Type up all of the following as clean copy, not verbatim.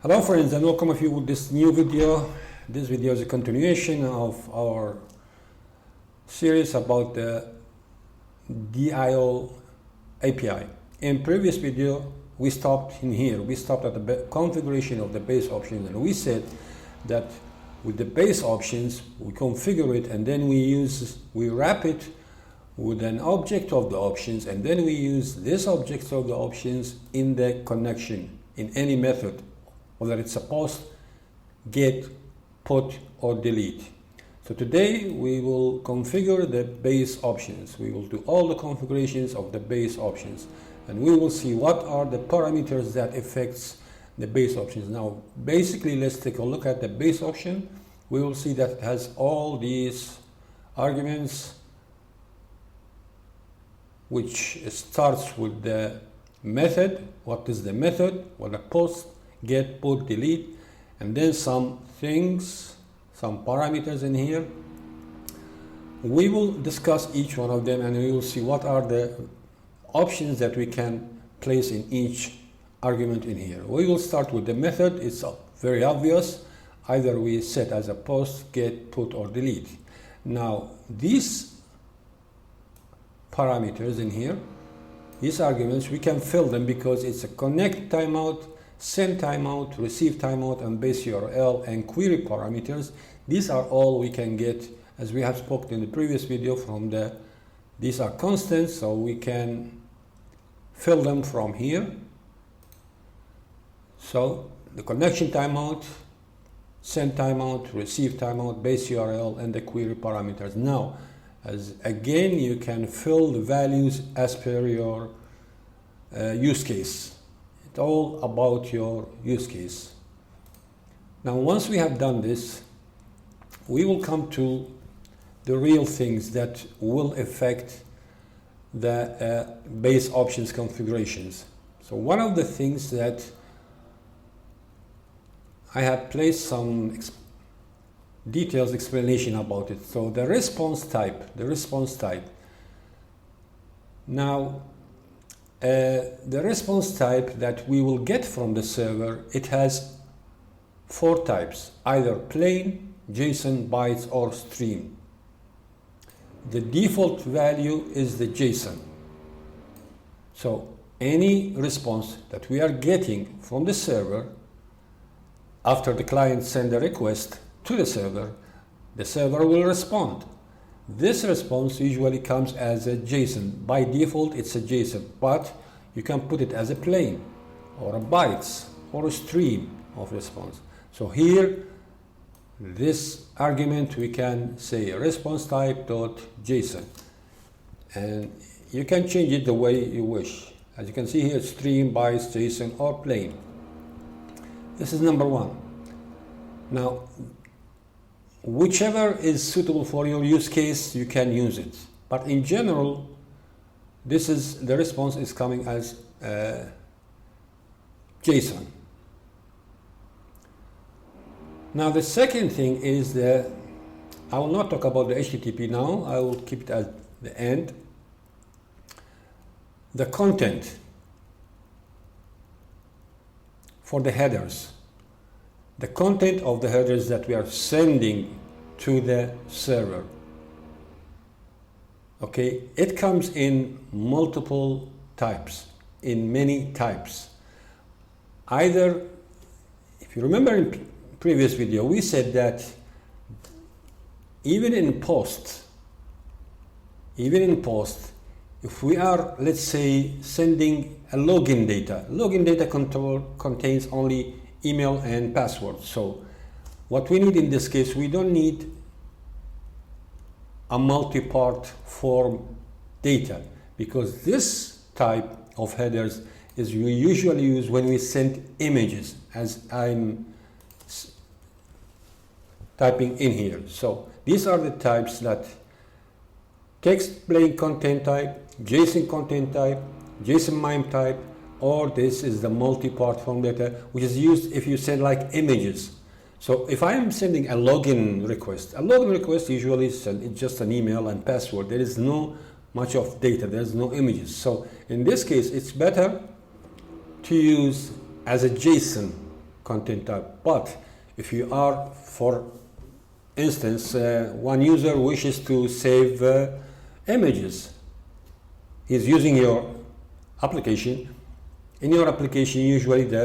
Hello friends, and welcome to you with this new video. This video is a continuation of our series about the Dio API. In previous video we stopped in here. We stopped at the configuration of the base options, and we said that with the base options we configure it, and then we wrap it with an object of the options, and then we use this object of the options in the connection in any method, whether it's a post, get, put, or delete. So today we will configure the base options. We will do all the configurations of the base options, and we will see what are the parameters that affects the base options. Now basically, let's take a look at the base option. We will see that it has all these arguments, which starts with the method. What is the method? What a post, get, put, delete, and then some things, some parameters in here. We will discuss each one of them, and we will see what are the options that we can place in each argument in here. We will start with the method. It's very obvious. Either we set as a post, get, put, or delete. Now these parameters in here, these arguments, we can fill them because it's a connect timeout, send timeout, receive timeout, and base URL and query parameters. These are all we can get, as we have spoken in the previous video, from these are constants, so we can fill them from here. So the connection timeout, send timeout, receive timeout, base URL, and the query parameters. Now, as again, you can fill the values as per your use case. It's all about your use case. Now once we have done this, we will come to the real things that will affect the base options configurations. So one of the things that I have placed some details explanation about it. So the response type. Now the response type that we will get from the server, it has 4 types: either plain, JSON, bytes, or stream. The default value is the JSON. So any response that we are getting from the server after the client sends a request to the server will respond. This response usually comes as a JSON. By default it's a JSON, but you can put it as a plain or a bytes or a stream of response. So here, this argument, we can say response type dot JSON, and you can change it the way you wish. As you can see here, stream, bytes, JSON, or plain. This is number 1. Now whichever is suitable for your use case, you can use it, but in general the response is coming as JSON. Now the second thing is I will not talk about the HTTP now, I will keep it at the end. The content for the headers. The content of the headers that we are sending to the server. Okay, it comes in multiple types, in many types. Either, if you remember in previous video, we said that even in post, if we are, let's say, sending a login data contains only email and password. So what we need in this case, we don't need a multi-part form data, because this type of headers is we usually use when we send images, as I'm typing in here. So these are the types: that text plain content type, JSON content type, JSON MIME type, or this is the multi-part form data, which is used if you send like images. So if I am sending a login request usually is just an email and password. There is no much of data, there's no images. So in this case, it's better to use as a JSON content type. But if you are, for instance, one user wishes to save images, he's using your application. In your application, usually the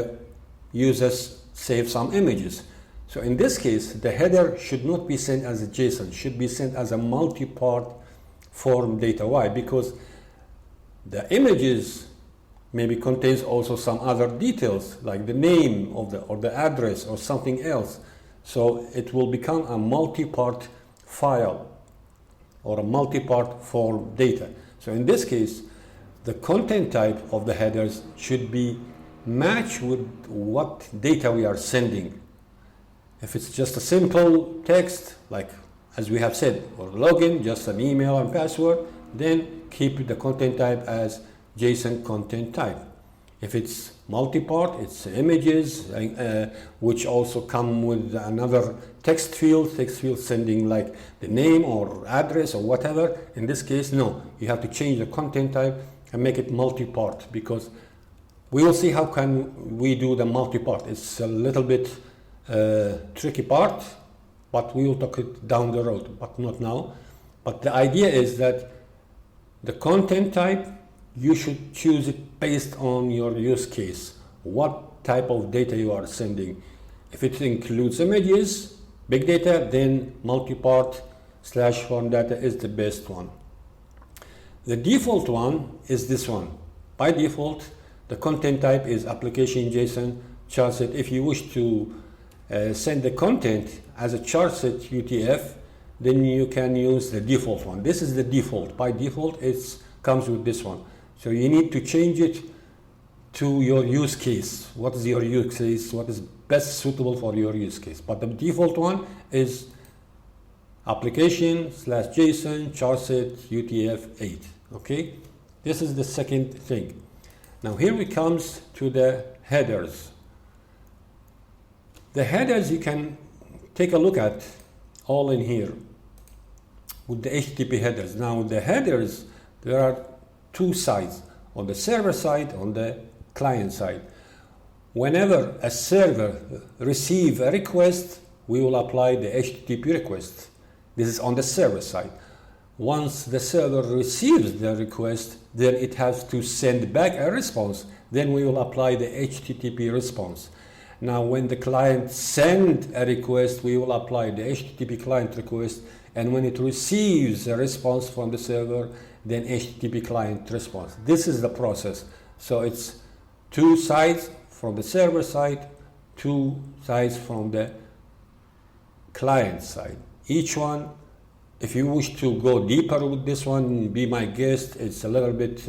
users save some images. So in this case, the header should not be sent as a JSON, should be sent as a multi-part form data. Why? Because the images maybe contains also some other details like the name of or the address or something else. So it will become a multi-part file or a multi-part form data. So in this case, the content type of the headers should be matched with what data we are sending. If it's just a simple text, like as we have said, or login, just an email and password, then keep the content type as JSON content type. If it's multi-part, it's images, which also come with another text field sending like the name or address or whatever. In this case, no, you have to change the content type and make it multi-part, because we will see how can we do the multi-part. It's a little bit tricky part, but we will talk it down the road, but not now. But the idea is that the content type, you should choose it based on your use case, what type of data you are sending. If it includes images, big data, then multi-part / form data is the best one. The default one is this one. By default, the content type is application JSON charset. If you wish to send the content as a charset UTF, then you can use the default one. This is the default. By default, it comes with this one. So you need to change it to your use case. What is your use case? What is best suitable for your use case? But the default one is application / JSON charset UTF-8. Okay, this is the second thing. Now here we comes to the headers. The headers you can take a look at all in here with the HTTP headers. Now the headers, there are two sides, on the server side, on the client side. Whenever a server receives a request, we will apply the HTTP request. This is on the server side. Once the server receives the request, then it has to send back a response. Then we will apply the HTTP response. Now, when the client sends a request, we will apply the HTTP client request. And when it receives a response from the server, then HTTP client response. This is the process. So it's two sides from the server side, two sides from the client side. Each one, if you wish to go deeper with this one, be my guest. It's a little bit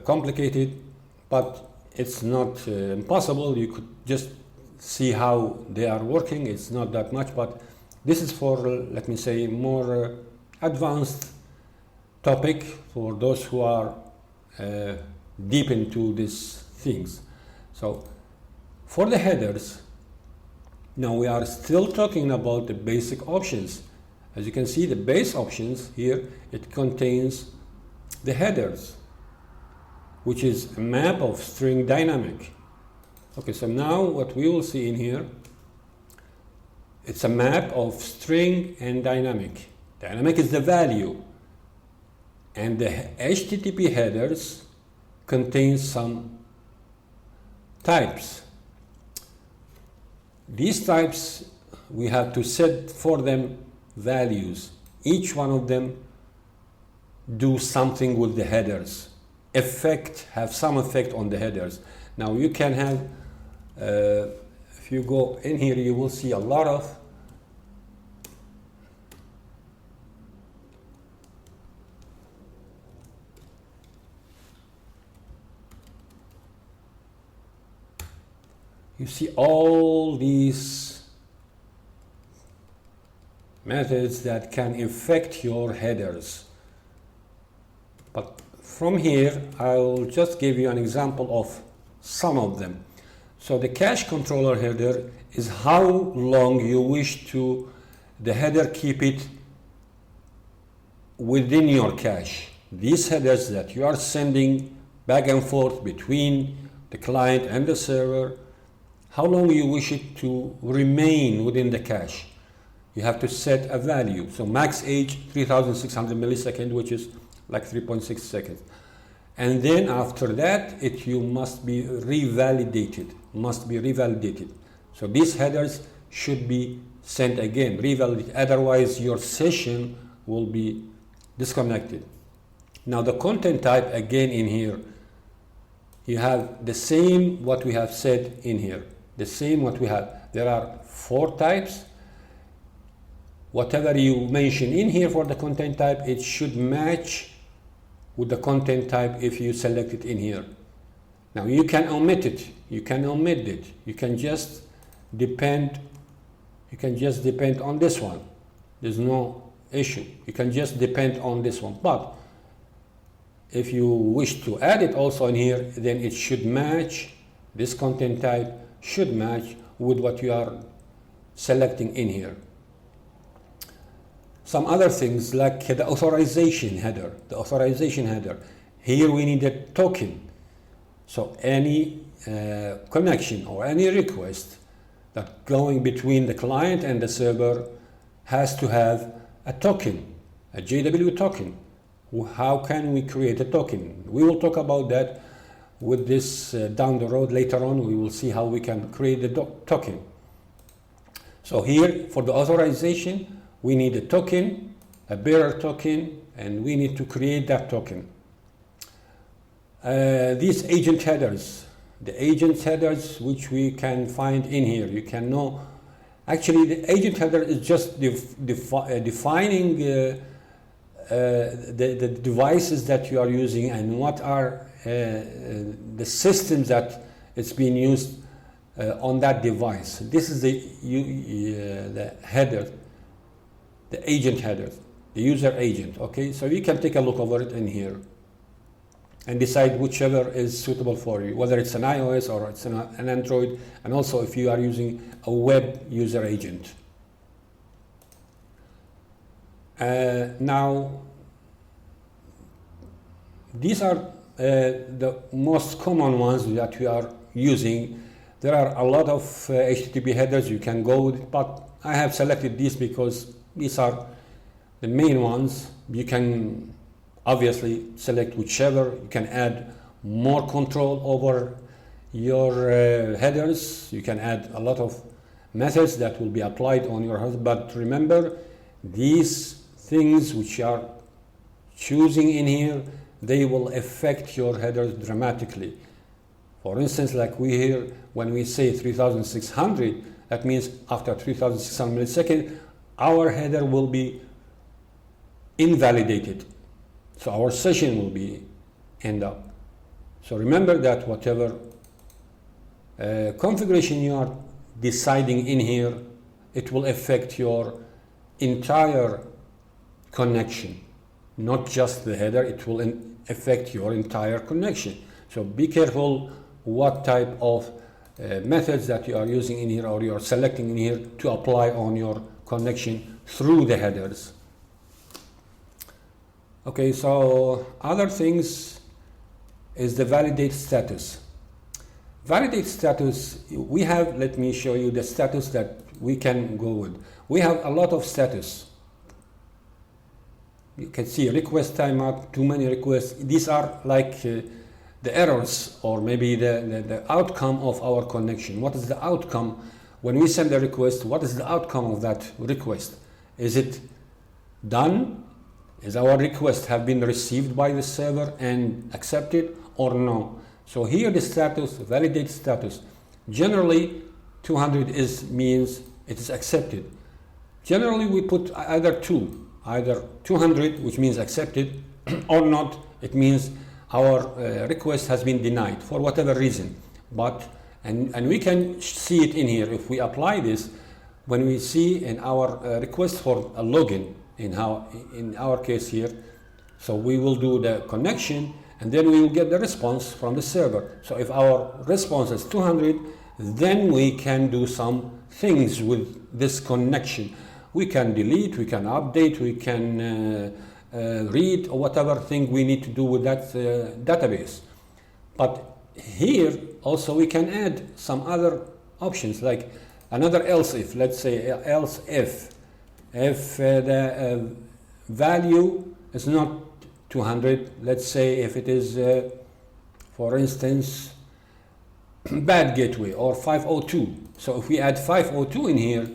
complicated, but it's not impossible. You could just see how they are working. It's not that much, but this is for, let me say, more advanced topic for those who are deep into these things. So for the headers, now we are still talking about the basic options. As you can see, the base options here, it contains the headers, which is a map of string dynamic. Okay, so now what we will see in here, it's a map of string and dynamic. Dynamic is the value, and the HTTP headers contains some types. These types, we have to set for them values. Each one of them do something with the headers. Have some effect on the headers. Now you can have, if you go in here, you will see a lot of you see all these methods that can affect your headers. But from here, I'll just give you an example of some of them. So the cache controller header is how long you wish to the header keep it within your cache. These headers that you are sending back and forth between the client and the server, how long you wish it to remain within the cache. You have to set a value. So max age 3600 milliseconds, which is like 3.6 seconds. And then after that, you must be revalidated. So these headers should be sent again, revalidated. Otherwise, your session will be disconnected. Now the content type again in here, you have the same what we have said in here. The same what we have. There are 4 types. Whatever you mention in here for the content type, it should match with the content type if you select it in here. Now you can omit it. You can just depend on this one. There's no issue. You can just depend on this one. But if you wish to add it also in here, then it should match, this content type should match with what you are selecting in here. Some other things like the authorization header. Here we need a token. So any connection or any request that going between the client and the server has to have a token, a JW token. How can we create a token? We will talk about that with this down the road later on. We will see how we can create the token. So here for the authorization, we need a token, a bearer token, and we need to create that token. These agent headers, the agent headers which we can find in here, you can know. Actually, the agent header is just defining the devices that you are using and what are the systems that it's being used on that device. This is the header, the agent header, the user agent. Okay, so you can take a look over it in here and decide whichever is suitable for you, whether it's an iOS or it's an Android, and also if you are using a web user agent. Now, these are the most common ones that we are using. There are a lot of HTTP headers you can go with, but I have selected these because these are the main ones. You can obviously select whichever. You can add more control over your headers. You can add a lot of methods that will be applied on your header. But remember, these things which you are choosing in here, they will affect your headers dramatically. For instance, like we here, when we say 3600, that means after 3600 milliseconds, our header will be invalidated. So our session will be end up. So remember that whatever configuration you are deciding in here, it will affect your entire connection, not just the header. It will affect your entire connection. So be careful what type of methods that you are using in here or you are selecting in here to apply on your connection through the headers. Okay, so other things is the validate status. Validate status, we have, let me show you the status that we can go with. We have a lot of status. You can see request timeout, too many requests. These are like the errors or maybe the outcome of our connection. What is the outcome when we send a request? What is the outcome of that request? Is it done? Is our request have been received by the server and accepted or no? So here the status, validate status. Generally 200 means it is accepted. Generally we put either 200, which means accepted, or not, it means our request has been denied for whatever reason. But and we can see it in here if we apply this when we see in our request for a login in our case here. So we will do the connection and then we will get the response from the server. So if our response is 200, then we can do some things with this connection. We can delete, we can update, we can read, or whatever thing we need to do with that database. But here also we can add some other options, like another else if. Let's say else if the value is not 200, let's say if it is for instance bad gateway or 502. So if we add 502 in here,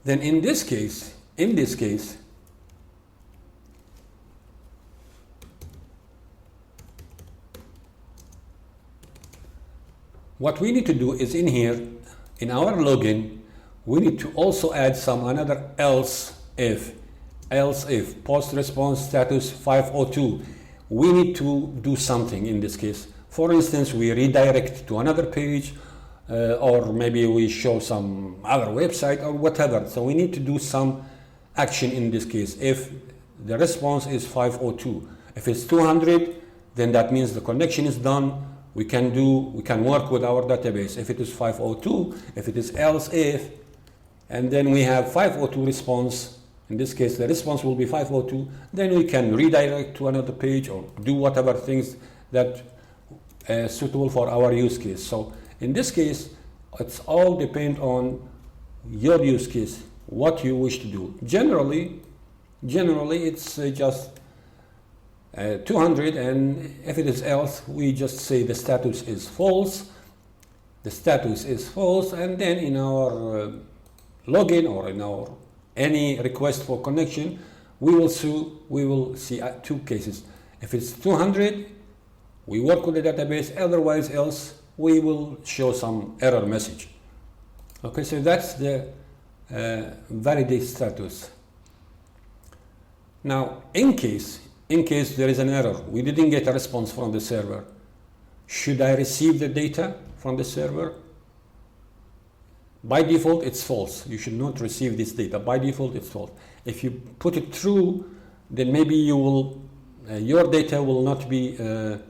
then in this case what we need to do is in here in our login we need to also add some another else if post response status 502. We need to do something in this case. For instance, we redirect to another page or maybe we show some other website or whatever. So we need to do some action in this case. If the response is 502, if it's 200, then that means the connection is done. We can work with our database. If it is 502, if it is else if, and then we have 502 response, in this case the response will be 502, then we can redirect to another page or do whatever things that suitable for our use case. So in this case it's all depend on your use case, what you wish to do. Generally it's just 200, and if it is else we just say the status is false, and then in our login or in our any request for connection we will see two cases. If it's 200 we work with the database, otherwise else we will show some error message. Okay, so that's the validate status. Now in case there is an error, we didn't get a response from the server, should I receive the data from the server? By default it's false. You should not receive this data. By default it's false. If you put it true, then maybe you will your data will not be the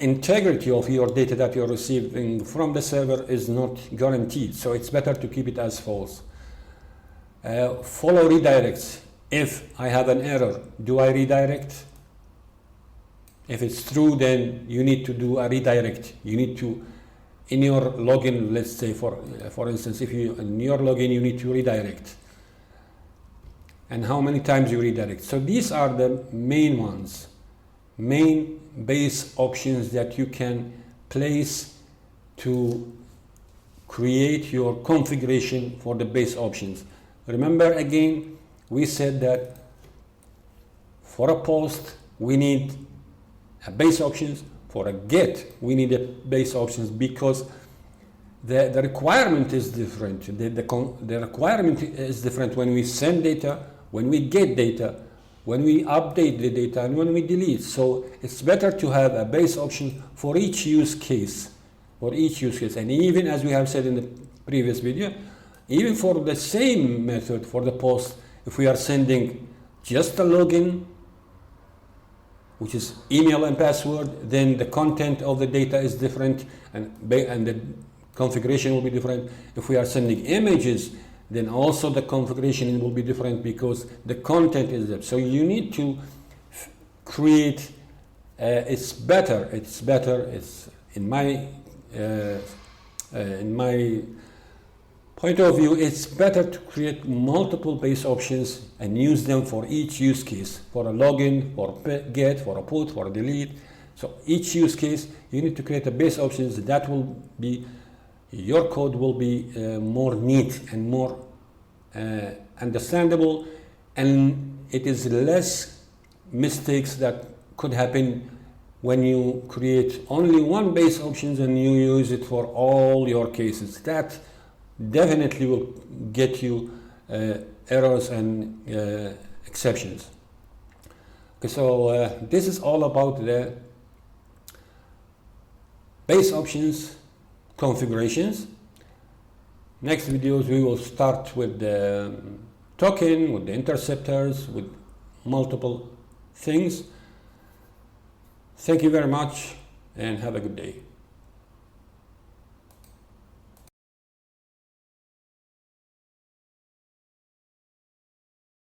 integrity of your data that you're receiving from the server is not guaranteed, so it's better to keep it as false. Follow redirects. If I have an error, do I redirect? If it's true, then you need to do a redirect. You need to, in your login, let's say for instance, if you in your login you need to redirect, and how many times you redirect. So these are the main ones, main base options that you can place to create your configuration for the base options. Remember again, we said that for a post we need a base options, for a get we need a base options, because the requirement is different. The requirement is different when we send data, when we get data, when we update the data, and when we delete. So it's better to have a base option for each use case, and even as we have said in the previous video, even for the same method for the post, if we are sending just a login, which is email and password, then the content of the data is different and the configuration will be different. If we are sending images, then also the configuration will be different because the content is there. So you need to create, it's in my point of view, it's better to create multiple base options and use them for each use case, for a login, for a get, for a put, for a delete. So each use case, you need to create a base options that will be, your code will be more neat and more understandable, and it is less mistakes that could happen when you create only one base options and you use it for all your cases. That definitely will get you errors and exceptions. Okay, so this is all about the base options configurations. Next videos we will start with the token, with the interceptors, with multiple things. Thank you very much and have a good day.